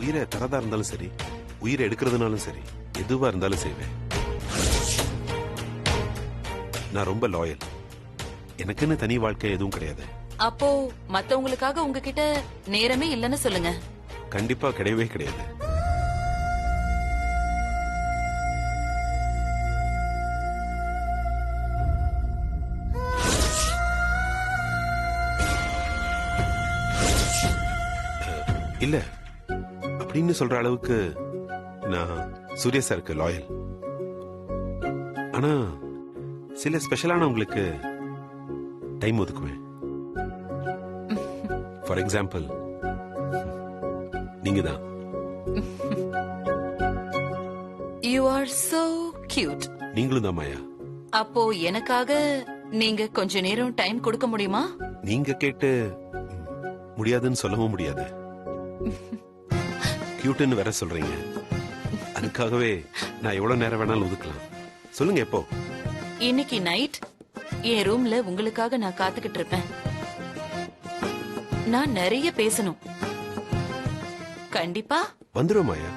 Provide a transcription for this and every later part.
உயிரை தரதா இருந்தாலும் சரி, உயிரை எடுக்கிறதுனாலும் சரி, எதுவா இருந்தாலும் செய்வேன். நான் ரொம்ப லாயல். எனக்குன்னு தனி வாழ்க்கை எதுவும் கிடையாது. அப்போ மத்தவங்களுக்காக உங்ககிட்ட நேரமே இல்லன்னு சொல்லுங்க. கண்டிப்பா கிடையவே கிடையாது. இல்ல அப்படின்னு சொல்ற அளவுக்கு நான் சூர்யா சாருக்கு லாயல். ஆனா சில ஸ்பெஷலானவங்களுக்கு டைம் ஒதுக்குவேன். ஃபார் எக்ஸாம்பிள் நீங்க தான். You are so cute. நீங்களும் தான் மாயா. அப்போ எனக்காக நீங்க கொஞ்ச நேரம் டைம் கொடுக்க முடியுமா? நீங்க கேட்டு முடியாதுன்னு சொல்லவும் முடியாது. கியூட்னு வேற சொல்றீங்க. அதுக்காகவே நான் எவ்வளவு நேரம் வேணாலும் ஒதுக்கலாம். சொல்லுங்க எப்போ? இன்னைக்கு நைட் என் ரூம்ல உங்களுக்காக நான் காத்துக்கிட்டு இருப்பேன். நான் நிறைய பேசணும். கண்டிப்பா வந்துரும் மாயா.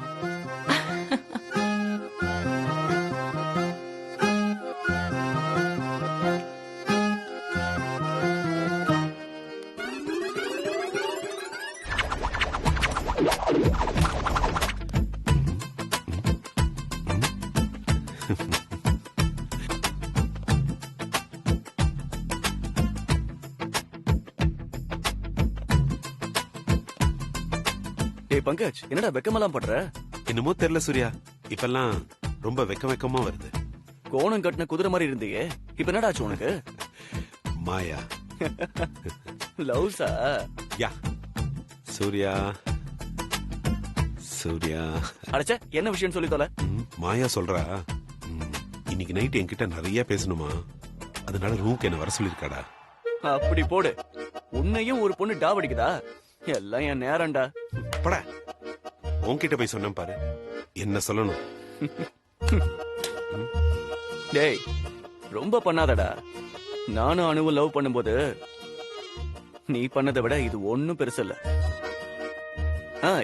பங்கஜ், என்னடா வெக்கமெல்லாம் படுற? என்னமோ தெரியல சூர்யா, இப்பெல்லாம் ரொம்ப வெக்கமா வருது. கோணம் கட்டின குதிரை மாதிரி இருந்தீங்க, இப்ப என்னடா ஆச்சு உனக்கு? மாயா. லவ்ஸா? யா சூர்யா. சூர்யா அடச்சே, என்ன விஷயம் சொல்லி தொலை. மாயா சொல்றா இன்னைக்கு நைட் என்கிட்ட நிறைய பேசணுமா, அதனால ரூம்க்கு என்ன வர சொல்லிருக்காடா. அப்படி போடு. உன்னையும் ஒரு பொண்ணு டாவடிக்குதா? எல்லாம் என் நேரம்டா. பட உன்கிட்ட போய் சொன்னேன் பாரு, என்ன சொல்லணும். டேய், ரொம்ப பண்ணாதடா. நானும் அணுவும் லவ் பண்ணும்போது நீ பண்ணதை விட இது ஒன்னும் பெருசு இல்ல.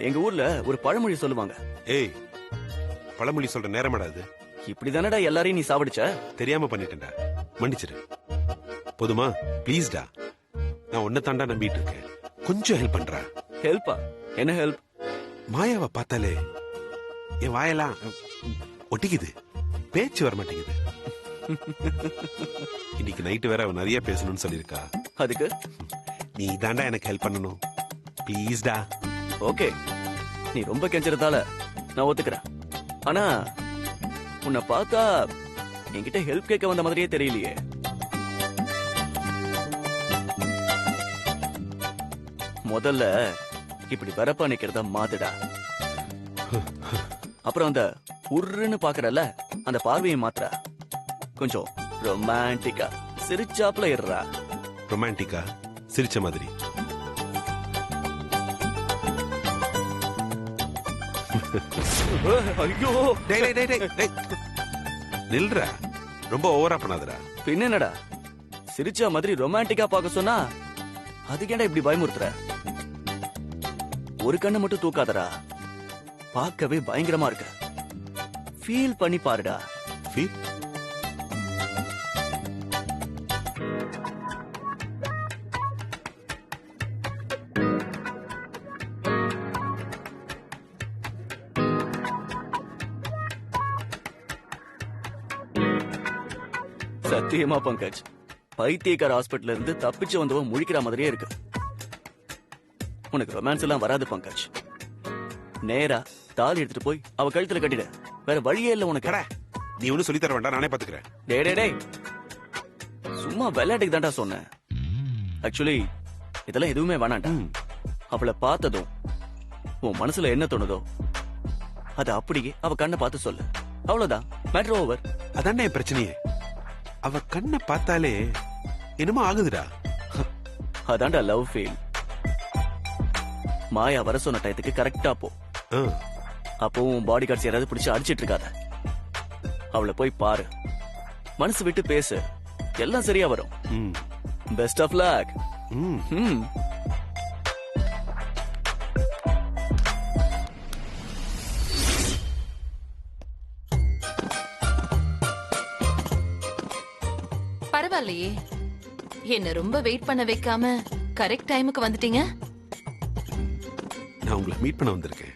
எங்க ஊர்ல ஒரு பழமொழி சொல்லுவாங்க. ஏய், பழமொழி சொல்ற நேரமாடா அது. இப்படிதானடா எல்லாரையும் நீ சாவடிச்ச? தெரியாம பண்ணிட்டேன்டா, மன்னிச்சிரு. போதுமா? ப்ளீஸ்டா, நான் உன்னை தாண்டா நம்பிட்டு இருக்கேன். கொஞ்சம் ஹெல்ப் பண்ற. ஹெல்ப்பா? என்ன ஹெல்ப்? மாயாவை பார்த்தாலே என் வாயெல்லாம் ஒட்டிக்குது, பேச்சு வர மாட்டேங்குது. இன்னைக்கு நைட்டு வேற அவ நிறைய பேசணும்னு சொல்லிருக்கா. அதுக்கு நீ தாண்டா எனக்கு ஹெல்ப் பண்ணணும். ப்ளீஸ்டா. ஓகே, நீ ரொம்ப கெஞ்சறதால நான் ஒத்துக்கிறேன். ஆனா உன்னை பார்த்தா என்கிட்ட ஹெல்ப் கேட்க வந்த மாதிரியே தெரியலையே. முதல்ல இப்படி வரப்பா நிக்கிறத மாத்துடா. அப்புறம் அந்த உருன்னு பாக்குறல, அந்த பார்வையை மாத்துறா. கொஞ்சம் ரொமான்டிக்கா சிரிச்சாப்ல இருறா. ரொமான்டிக்கா சிரிச்ச மாதிரி. ஐயோ, நில்றா, ரொம்ப ஓவரா பண்ணாதடா. பின்ன என்னடா, சிரிச்சா மாதிரி ரொமான்டிக்கா பாக்க சொன்னா அதுக்கேண்டா இப்படி பயமுறுத்துற? ஒரு கண்ணை மட்டும் தூக்காதடா, பார்க்கவே பயங்கரமா இருக்க. ஃபீல் பண்ணி பாருடா. ஃபீல்? சத்தியமா பங்கஜ், பைத்தியக்கார ஹாஸ்பிட்டல்ல இருந்து தப்பிச்சு வந்தவன் முழிக்கிற மாதிரியே இருக்கு. உனக்கு ரொமான்ஸ் எல்லாம் வராது பங்கஜ். நேரா தாலி எடுத்துட்டு போய் அவ கழுத்துல கட்டிட. வேற வழியே இல்ல உனக்கு. நீ ஒண்ணு சொல்லி தர வேண்டாம், நானே பாத்துக்கிறேன். டேய், சும்மா விளையாட்டுக்கு தான்டா சொன்னேன். ஆக்சுவலி இதெல்லாம் எதுவுமே வேணாண்டா. அவளை பார்த்ததும் உன் மனசுல என்ன தோணுதோ அது அப்படியே அவ கண்ணை பார்த்து சொல்லு. அவ்வளவுதான், மேட்டர் ஓவர். அதானே என் பிரச்சனையே. அவ கண்ணை பார்த்தாலே என்னமோ ஆகுதுடா. அதான்டா லவ் ஃபெயில். மாயா வர சொன்ன டயத்துக்கு கரெக்டா போ. அப்பவும் பாடி கார்ட்ஸ் யாராவது பிடிச்சு அடிச்சிட்டு இருக்காத. அவளை போய் பாரு, மனசு விட்டு பேசு, எல்லாம் சரியா வரும். Best of luck. பரவாயில்லையே, என்ன ரொம்ப வெயிட் பண்ண வைக்காம கரெக்ட் டைமுக்கு வந்துட்டீங்க. நான் உங்களை மீட் பண்ண வந்திருக்கேன்.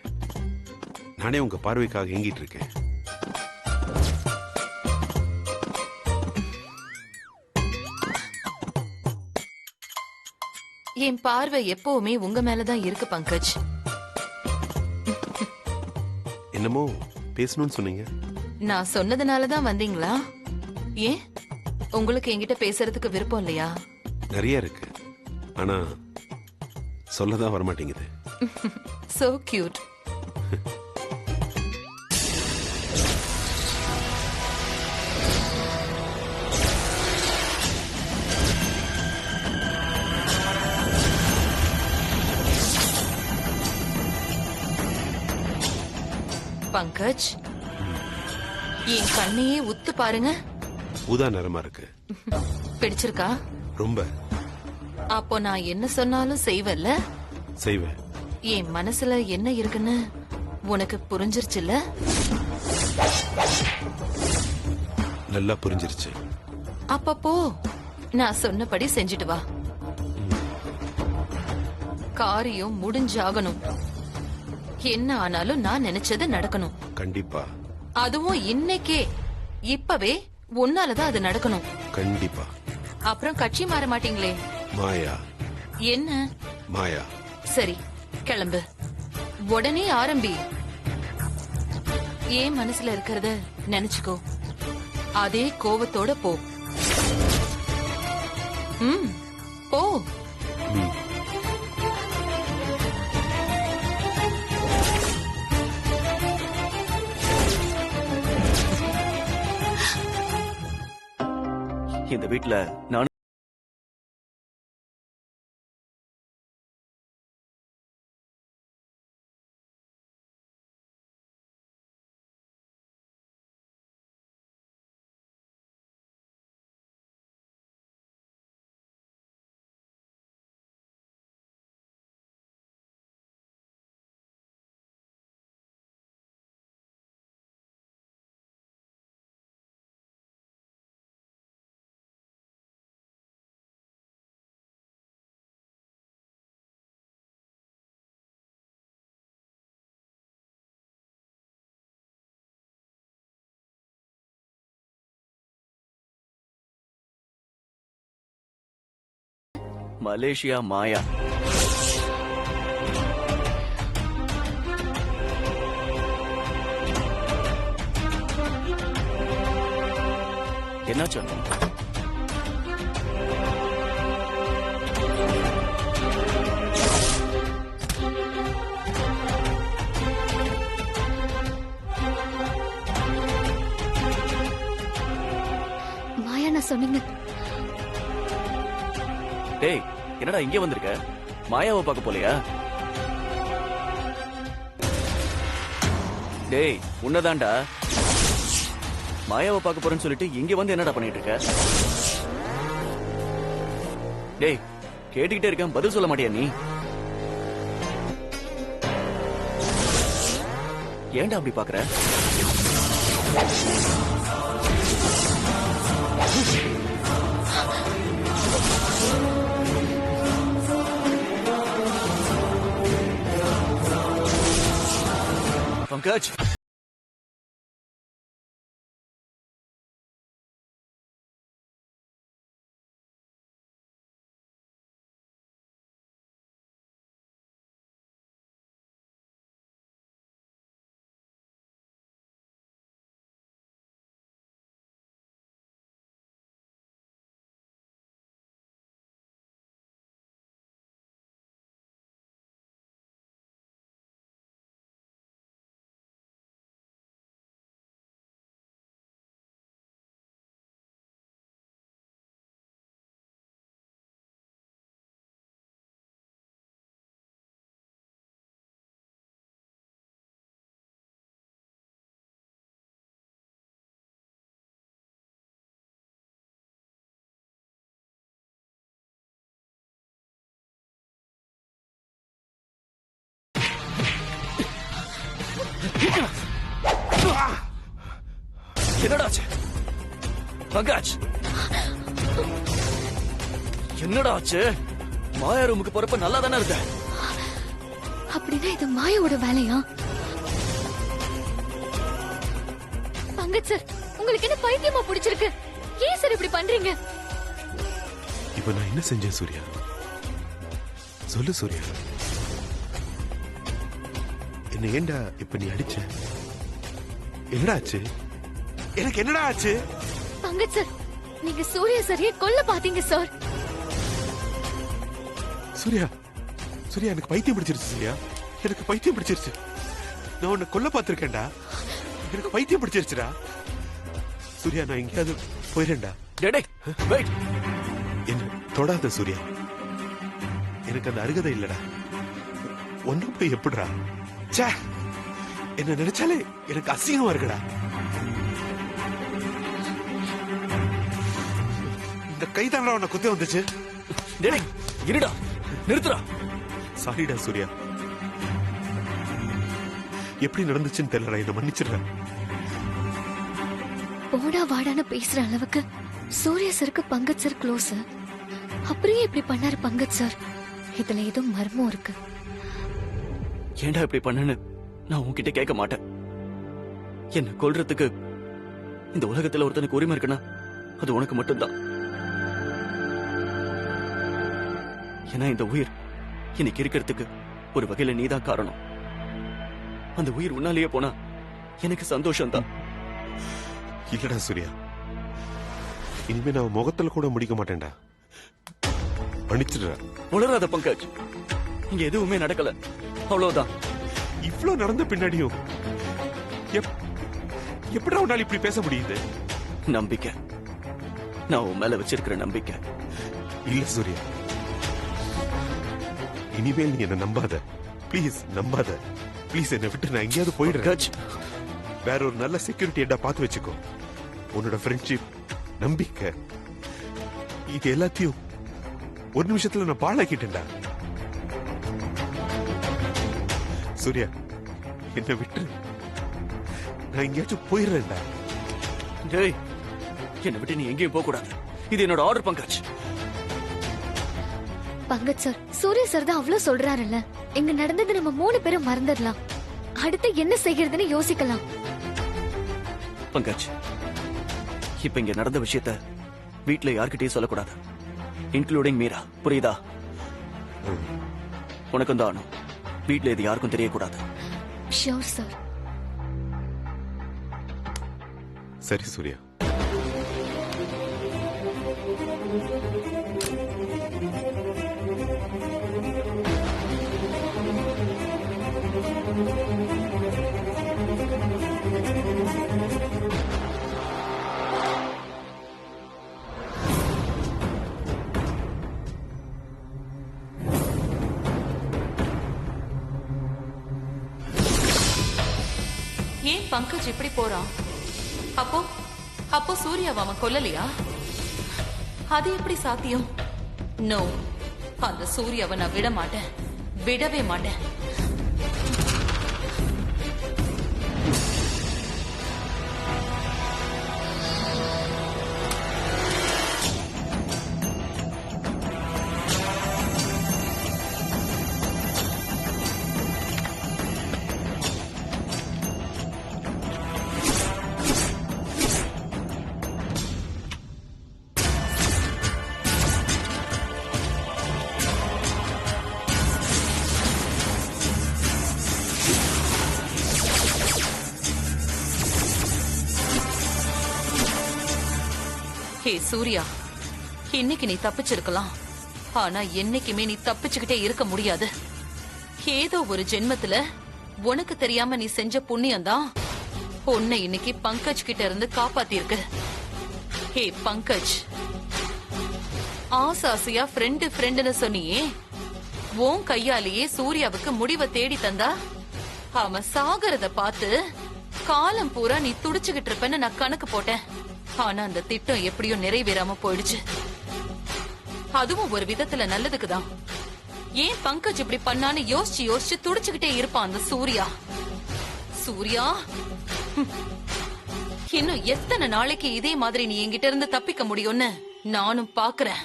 நானே உங்க பார்வைக்காக ஏங்கிட்டு இருக்கேன். என் பார்வை எப்பவுமே உங்க மேலதான் இருக்கு பங்கஜ். என்னமோ பேசணும்னு சொன்னீங்க. நான் சொன்னதுனாலதான் வந்தீங்களா? ஏன் உங்களுக்கு என்கிட்ட பேசுறதுக்கு விருப்பம் இல்லையா? நிறைய இருக்கு, ஆனா சொல்லதான் வரமாட்டேங்குது. So cute. பங்கஜ், என் கண்ணையே உத்து பாருங்க. ஊதா நிறமா இருக்கு. பிடிச்சிருக்கா? ரொம்ப. அப்போ நான் என்ன சொன்னாலும் செய்வல்ல? செய்வேன். என் மனசுல என்ன இருக்குன்னு உனக்கு புரிஞ்சிருச்சுல்ல? நல்லா புரிஞ்சிருச்சு. அப்பப்போ நான் சொன்னபடி செஞ்சுட்டு வா. காரியம் முடிஞ்சாகணும். என்ன ஆனாலும் நான் நினைச்சது நடக்கணும். கண்டிப்பா. அதுவும் இன்னைக்கே, இப்பவே உன்னாலதான் அது நடக்கணும். கண்டிப்பா. அப்புறம் கட்சி மாற மாட்டீங்களே? மாயா. என்ன மாயா? சரி, கிளம்பு. உடனே ஆரம்பி. ஏன் மனசுல இருக்கிறத நினைச்சுக்கோ. அதே கோவத்தோட போ. போ. ம். இந்த வீட்ல நான் மலேசியா மாயா. என்னாச்சு? மாயா, நான் சொன்னீங்க. டேய், என்னடா இங்க வந்திருக்க? மாயாவை பார்க்க போலையா? டேய், உன்னதான்டா. மாயாவை பார்க்க போறேன்னு சொல்லிட்டு இங்க வந்து என்னடா பண்ணிட்டு இருக்க? டேய், கேட்டுக்கிட்டே இருக்கேன், பதில் சொல்ல மாட்டியா நீ? ஏன்டா அப்படி பாக்குற? பங்கஜ், என்னடா ஆச்சு? பங்கஜ், என்னடா ஆச்சு? மாயா ரூமுக்கு போறப்ப நல்லா தானே இருந்த. அப்படின்னா இது மாயாவோட வேலையா? பங்கஜ் சார், உங்களுக்கு என்ன பைத்தியமா பிடிச்சிருக்கு? ஏன் சார் இப்படி பண்றீங்க? இப்ப நான் என்ன செஞ்சேன் சூர்யா? சொல்லு சூர்யா. என்ன ஏண்டா இப்ப நீ அடிச்ச? என்னடா ஆச்சு? எனக்கு என்னடா ஆச்சு? பங்கஜ் சார், நீங்க சூர்யா சாரியை கொல்ல பாத்தீங்க சார். சூர்யா, சூர்யா எனக்கு பைத்தியம் பிடிச்சிருச்சு சூர்யா. எனக்கு பைத்தியம் பிடிச்சிருச்சு. நான் உன்னை கொல்ல பார்த்திருக்கேன்டா. எனக்கு பைத்தியம் பிடிச்சிருச்சுடா. சூர்யா நான் எங்கேயாவது போயிடேன்டா. டேய் வெயிட். என்ன தொடாத சூர்யா. எனக்கு அந்த அருகதை இல்லடா. ஒன்னும் போய் எப்படிடா? ச்சே, என்ன நினைச்சாலே எனக்கு அசிங்கமா இருக்குடா. இந்த கைதாண்டா உன்னை குத்தி வந்துச்சு. டேய் இருடா, நிறுத்துடா. சாரிடா சூர்யா. எப்படி நடந்துச்சுன்னு தெரியலடா. என்ன மன்னிச்சிடுறேன். போடா வாடான்னு பேசுற அளவுக்கு சூர்யா சாருக்கு பங்கஜ் சார் க்ளோஸ். அப்படியே இப்படி பண்ணாரு பங்கஜ் சார். இதுல ஏதோ மர்மம் இருக்கு. ஏன்டா இப்படி பண்ணனு நான் உன்கிட்ட கேட்க மாட்டேன். என்ன கொல்றதுக்கு இந்த உலகத்துல ஒருத்தனுக்கு உரிமை இருக்குன்னா அது உனக்கு மட்டும்தான். ஏன்னா இந்த உயிர் இன்னைக்கு இருக்கிறதுக்கு ஒரு வகையில நீதான் காரணம். அந்த உயிர் உன்னாலேயே போனா எனக்கு சந்தோஷம் தான். இல்லடா சூர்யா, இனிமே நான் முகத்துல கூட முடிக்க மாட்டேன்டா. மன்னிச்சிடுறேன். உளராத பங்கஜ், இங்க எதுவுமே நடக்கல, அவ்வளவுதான். இவ்ளோ நடந்த பின்னாடியும் எப்படா உன்னால இப்படி பேச முடியுது? நம்பிக்கை, நான் உன் மேல வச்சிருக்கிற நம்பிக்கை. இல்ல சூர்யா, இனிமேல் நீ என்ன நம்பாத. ப்ளீஸ் நம்பாத. ப்ளீஸ் என்னை விட்டு நான் எங்கேயாவது போயிடுறேன். பங்கஜ், வேற ஒரு நல்ல செக்யூரிட்டி எடா பார்த்து வச்சுக்கோ. உன்னோட ஃப்ரெண்ட்ஷிப், நம்பிக்கை, இது எல்லாத்தையும் ஒரு நிமிஷத்துல நான் பாழாக்கிட்டேன்டா. சூர்யா, என்ன விட்டு நான் எங்கேயாச்சும் போயிடுறேன்டா. டேய், என்னை விட்டு நீ எங்கேயும் போக கூடாது. இது என்னோட order Pankaj. Pankaj sir, Surya sir தான் அவ்வளவு சொல்றாருல்ல. இங்க நடந்தது நம்ம 3 பேரும் மறந்துடலாம். அடுத்து என்ன செய்யறதுன்னு யோசிக்கலாம். பங்கஜ், இப்ப இங்க நடந்த விஷயத்த வீட்ல யார்கிட்டயும் சொல்லக்கூடாது, இன்க்ளூடிங் மீரா. புரியுதா? உனக்கும் தான் ஆனும். வீட்ல இது யாருக்கும் தெரியக்கூடாது. Sure sir. சரி சூர்யா. ஏன் பங்கஜ் இப்படி போறான்? அப்போ சூர்யாவை அவன் கொல்லலையா? அது எப்படி சாத்தியம்? நோ, அந்த சூர்யாவை நான் விட மாட்டேன், விடவே மாட்டேன். ஹே சூர்யா, இன்னைக்கு நீ தப்பிச்சிருக்கலாம், ஆனா என்னைக்குமே நீ தப்பிச்சுக்கிட்டே இருக்க முடியாது. ஏதோ ஒரு ஜென்மத்துல உனக்கு தெரியாம நீ செஞ்ச புண்ணியம்தான் உன்னை இன்னைக்கு பங்கஜ் கிட்ட இருந்து காப்பாத்திருக்கு. ஹே பங்கஜ், ஆசாசியா ஃப்ரெண்டுன்னு சொன்னியே, உன் கையாலேயே சூர்யாவுக்கு முடிவை தேடி தந்தா அவன் சாகரத பார்த்து காலம் பூரா நீ துடிச்சுக்கிட்டு இருப்பேன்னு நான் கணக்கு போட்டேன். ஆனா அந்த திட்டம் எப்படியோ நிறைவேறாம போயிடுச்சு. அதுவும் ஒரு விதத்துல நல்லதுக்குதான். ஏன் பங்கஜ் இப்படி பண்ணான்னு யோசிச்சு துடிச்சுக்கிட்டே இருப்பான் அந்த சூர்யா. இன்னும் எத்தனை நாளைக்கு இதே மாதிரி நீ என்கிட்ட இருந்து தப்பிக்க முடியும்னு நானும் பாக்குறேன்.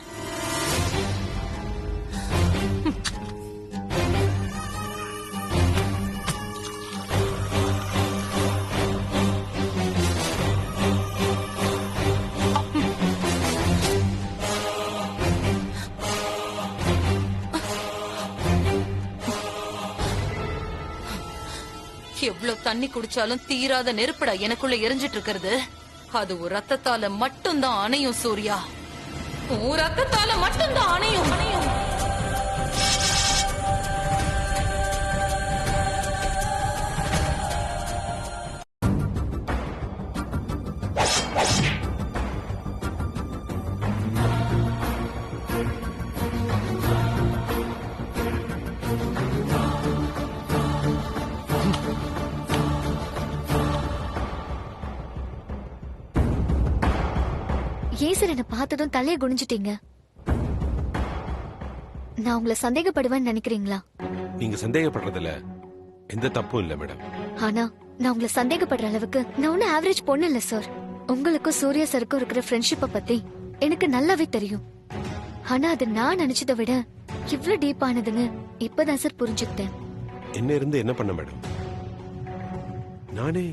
எவ்வளவு தண்ணி குடிச்சாலும் தீராத நெருப்புடா எனக்குள்ள எரிஞ்சிட்டு இருக்கிறது. அது ஒரு ரத்தத்தால மட்டும்தான் அணையும் சூர்யா. உன் ரத்தத்தால மட்டும்தான் அணையும். ஏன் சார் என்ன பார்த்ததும் தலையை குனிஞ்சிட்டீங்க? நான் உங்களை சந்தேகப்படுவேன்னு நினைக்கிறீங்களா? நீங்க சந்தேகப்படுறதுல எந்த தப்பும் இல்ல மேடம். ஆனா நான் உங்களை சந்தேகப்படுற அளவுக்கு நான் ஒன்னும் ஆவரேஜ் பொண்ணு இல்ல சார். உங்களுக்கும் சூர்யா சாருக்கும் இருக்கிற ஃப்ரெண்ட்ஷிப்பை பத்தி எனக்கு நல்லாவே தெரியும். ஆனா அது நான் நினைச்சதை விட இவ்ளோ டீப்பானதுன்னு இப்பதான் சார் புரிஞ்சுக்கிட்டேன். என்ன இருந்து என்ன பண்ண மேடம்? நானே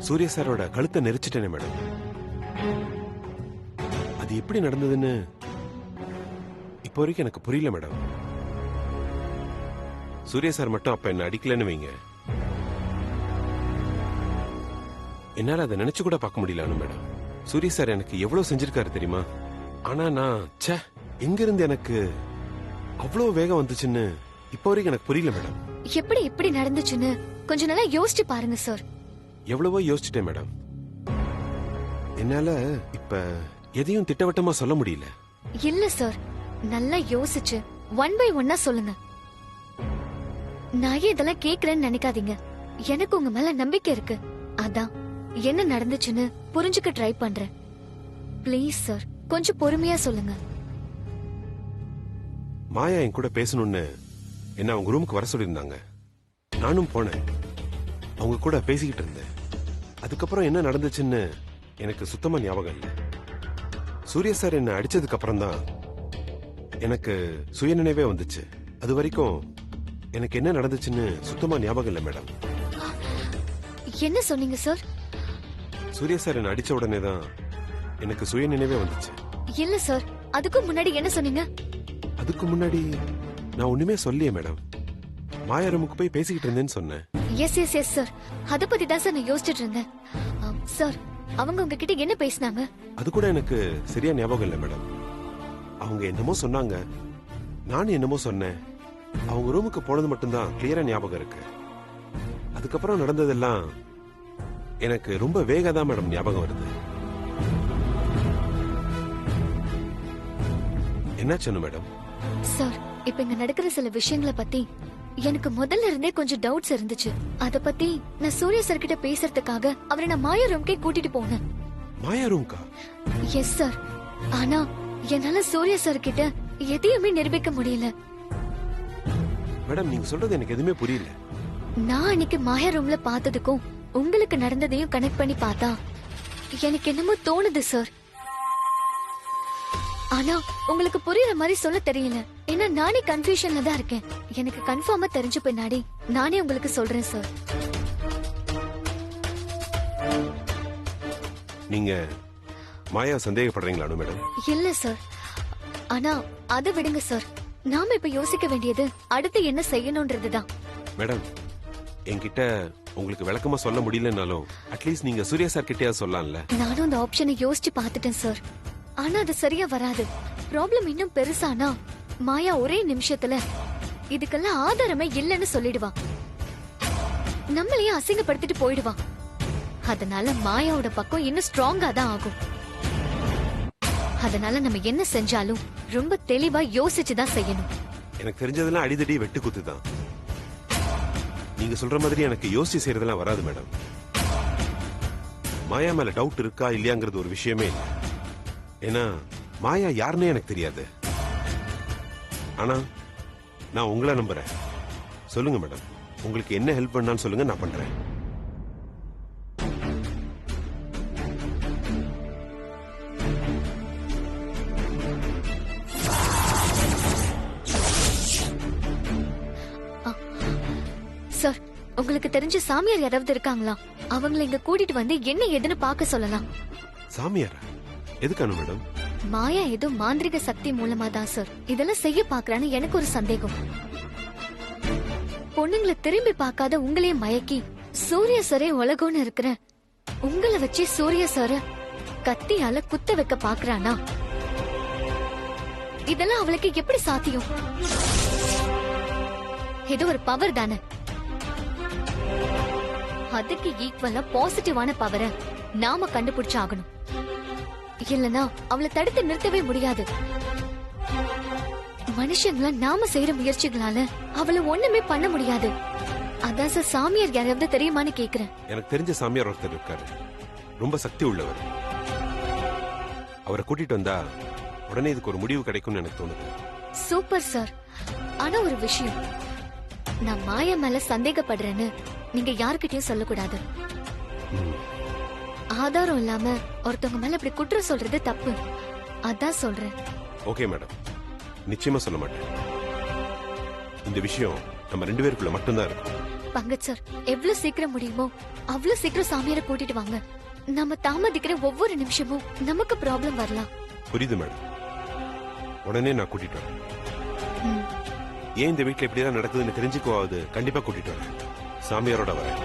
சூர்யா சாரோட கழுத்தை நெரிச்சிட்டேனே மேடம். அது எப்படி நடந்ததுன்னு இப்போ வரைக்கும் எனக்கு புரியல மேடம். சூர்யா சார் மட்டும் அப்ப என்ன அடிக்கலன்னு வைங்க, என்னால அதை நினைச்சு கூட பார்க்க முடியல மேடம். சூர்யா சார் எனக்கு எவ்வளவு செஞ்சிருக்காரு தெரியுமா? ஆனா நான் எங்க இருந்து எனக்கு அவ்வளவு வேகம் வந்துச்சுன்னு இப்போ வரைக்கும் எனக்கு புரியல மேடம். எப்படி இப்படி நடந்துச்சுன்னு கொஞ்சம் நல்லா யோசிச்சு பாருங்க சார். எவ்வளவோ யோசிச்சுட்டேன் மேடம். என்னால இப்ப எதையும் திட்டவட்டமா சொல்ல முடியல. இல்ல சார், நல்லா யோசிச்சு ஒன் பை ஒன்னா சொல்லுங்க. நான் ஏன் இதெல்லாம் கேக்குறேன்னு நினைக்காதீங்க. எனக்கு உங்க மேல நம்பிக்கை இருக்கு. அதான் என்ன நடந்துச்சுன்னு புரிஞ்சுக்க ட்ரை பண்றேன். ப்ளீஸ் சார், கொஞ்சம் பொறுமையா சொல்லுங்க. மாயா என் கூட பேசணும்னு என்ன அவங்க ரூமுக்கு வர சொல்லியிருந்தாங்க. நானும் போனேன், அவங்க கூட பேசிக்கிட்டு இருந்தேன். அதுக்கப்புறம் என்ன நடந்துச்சுன்னு எனக்கு சுத்தமா ஞாபகம் இல்லை. சூர்யா சார் என்ன அடிச்சதுக்கு அப்புறம் தான் எனக்கு சுயநினைவே வந்துச்சு. அது வரைக்கும் எனக்கு என்ன நடந்துச்சுன்னு சுத்தமா ஞாபகம் இல்லை மேடம். என்ன சொன்னீங்க சார்? சூர்யா சார் என்ன அடிச்ச உடனே தான் எனக்கு சுயநினைவே வந்துச்சு. இல்ல சார், அதுக்கு முன்னாடி என்ன சொன்னீங்க? அதுக்கு முன்னாடி நான் ஒண்ணுமே சொல்லியே மேடம். மாயா ரூமுக்கு போய் பேசிக்கிட்டு இருந்தேன்னு சொன்னேன். எஸ் எஸ் எஸ் சார், அத பத்தி தான் சார் நான் யோசிச்சுட்டு இருந்தேன். சார், அவங்க உங்ககிட்ட என்ன பேசினாங்க? அது கூட எனக்கு சரியா ஞாபகம் இல்லை மேடம். அவங்க என்னமோ சொன்னாங்க, நானும் என்னமோ சொன்னேன். அவங்க ரூமுக்கு போனது மட்டும்தான் கிளியரா ஞாபகம் இருக்கு. அதுக்கப்புறம் நடந்ததெல்லாம் எனக்கு ரொம்ப வேகதான் மேடம் ஞாபகம் வருது. என்னாச்சு மேடம்? சார், இப்ப இங்க நடக்கிற சில விஷயங்களை பத்தி எனக்கு முதல்ல இருந்தே கொஞ்சம் டவுட்ஸ் இருந்துச்சு. அத பத்தி நான் சூர்யா சார் கிட்ட பேசுறதுக்காக அவரை நான் மாயா ரூம்க்கே கூட்டிட்டு போனேன். மாயா ரூம்கா? Yes sir. ஆனா என்னால சூர்யா சார் கிட்ட எதையுமே நிரூபிக்க முடியல. மேடம், நீங்க சொல்றது எனக்கு எதுவுமே புரியல. நான் அன்னைக்கு மாயா ரூம்ல பார்த்ததுக்கும் உங்களுக்கு நடந்ததையும் கனெக்ட் பண்ணி பார்த்தா எனக்கு என்னமோ தோணுது சார். ஆனா உங்களுக்கு புரியுற மாதிரி சொல்ல தெரியல. ஏன்னா நானே கன்ஃபியூஷன்ல தான் இருக்கேன். எனக்கு கன்ஃபார்மா தெரிஞ்ச பின்னாடி நானே உங்களுக்கு சொல்றேன் சார். நீங்க மாயா சந்தேகப்படுறீங்களா மேடம்? இல்ல சார். ஆனா அதை விடுங்க சார். நாம இப்ப யோசிக்க வேண்டியது அடுத்து என்ன செய்யணும்ன்றதுதான். மேடம், என்கிட்ட உங்களுக்கு விளக்கமா சொல்ல முடியலனாலும் அட்லீஸ்ட் நீங்க சூர்யா சார் கிட்டயா சொல்லலாம்ல. நானும் அந்த ஆப்ஷனை யோசிச்சு பார்த்துட்டேன் சார். ஆனா அது சரியா வராது. ப்ராப்ளம் இன்னும் பெருசானா மாயா ஒரே நிமிஷத்துல இதுக்கெல்லாம் ஆதாரமே இல்லைன்னு சொல்லிடுவா. நம்மளையே அசிங்கப்படுத்திட்டு போயிடுவா. அதனால மாயாவோட பக்கம் இன்னும் ஸ்ட்ராங்கா தான் ஆகும். அதனால நம்ம என்ன செஞ்சாலும் ரொம்ப தெளிவா யோசிச்சுதான் செய்யணும். எனக்கு தெரிஞ்சதெல்லாம் அடிதடி வெட்டு குத்து தான். நீங்க சொல்ற மாதிரி எனக்கு யோசிச்சு செய்யறதெல்லாம் வராது மேடம். மாயா மேல டவுட் இருக்கா இல்லையாங்கிறது ஒரு விஷயமே இல்லை. ஏன்னா மாயா யாருன்னே எனக்கு தெரியாது. ஆனா நான் உங்களை நம்புறேன். சொல்லுங்க மேடம், உங்களுக்கு என்ன ஹெல்ப் பண்ணாலும் சொல்லுங்க, நான் பண்றேன். சார், உங்களுக்கு தெரிஞ்ச சாமியார் யாராவது இருக்காங்களா? அவங்களை இங்க கூட்டிட்டு வந்து என்ன ஏதுன்னு பார்க்க சொல்லலாம். சாமியாரா? எதுக்கான மேடம்? மாயா ஏதோ மாந்திரிக சக்தி மூலமா தான் சார் இதெல்லாம் செய்ய பாக்குறான்னு எனக்கு ஒரு சந்தேகம். பொண்ணுங்களை திரும்பி பார்க்காத உங்களையே மயக்கி சூர்யா சாரே உலகம்னு இருக்கிற உங்களை வச்சு சூர்யா சார கத்தியால குத்த வைக்க பாக்குறானா? இதெல்லாம் அவளுக்கு எப்படி சாத்தியம்? இது ஒரு பவர் தானே. அதுக்கு ஈக்குவலா பாசிட்டிவான பவரை நாம கண்டுபிடிச்சு ஆகணும். இல்லனா அவளை தடுத்து நிறுத்தவே முடியாது. மனுஷங்கள நாம செய்யற முயற்சிகளால அவளை ஒண்ணுமே பண்ண முடியாது. அதான் சார் சாமியார் யாராவது தெரியுமான்னு கேக்குறேன். எனக்கு தெரிஞ்ச சாமியார் ஒருத்தர் இருக்காரு, ரொம்ப சக்தி உள்ளவர். அவரை கூட்டிட்டு வந்தா உடனே இதுக்கு ஒரு முடிவு கிடைக்கும்னு எனக்கு தோணுது. Super sir. ஆனா ஒரு விஷயம், நான் மாயா மேல சந்தேகப்படுறேன்னு நீங்க யாருக்கிட்டயும் சொல்லக்கூடாது. ம். ஆதாரம் இல்லாம ஒருத்தவங்க மேல இப்படி குற்றம் சொல்றது தப்பு. அதான் சொல்றேன். ஓகே மேடம், நிச்சயமா சொல்ல மாட்டேன். இந்த விஷயம் நம்ம 2 பேருக்குள்ள மட்டும்தான் இருக்கும். பங்கஜ் சார், எவ்வளவு சீக்கிரம் முடியுமோ அவ்வளவு சீக்கிரம் சாமியாரை கூட்டிட்டு வாங்க. நம்ம தாமதிக்கிற ஒவ்வொரு நிமிஷமும் நமக்கு ப்ராப்ளம் வரலாம். புரியுது மேடம், உடனே நான் கூட்டிட்டு வரேன். ம். ஏன் இந்த வீட்டுல இப்படிதான் நடக்குதுன்னு தெரிஞ்சுக்குவாவது கண்டிப்பா கூட்டிட்டு வரேன். சாமியாரோட வரேன்.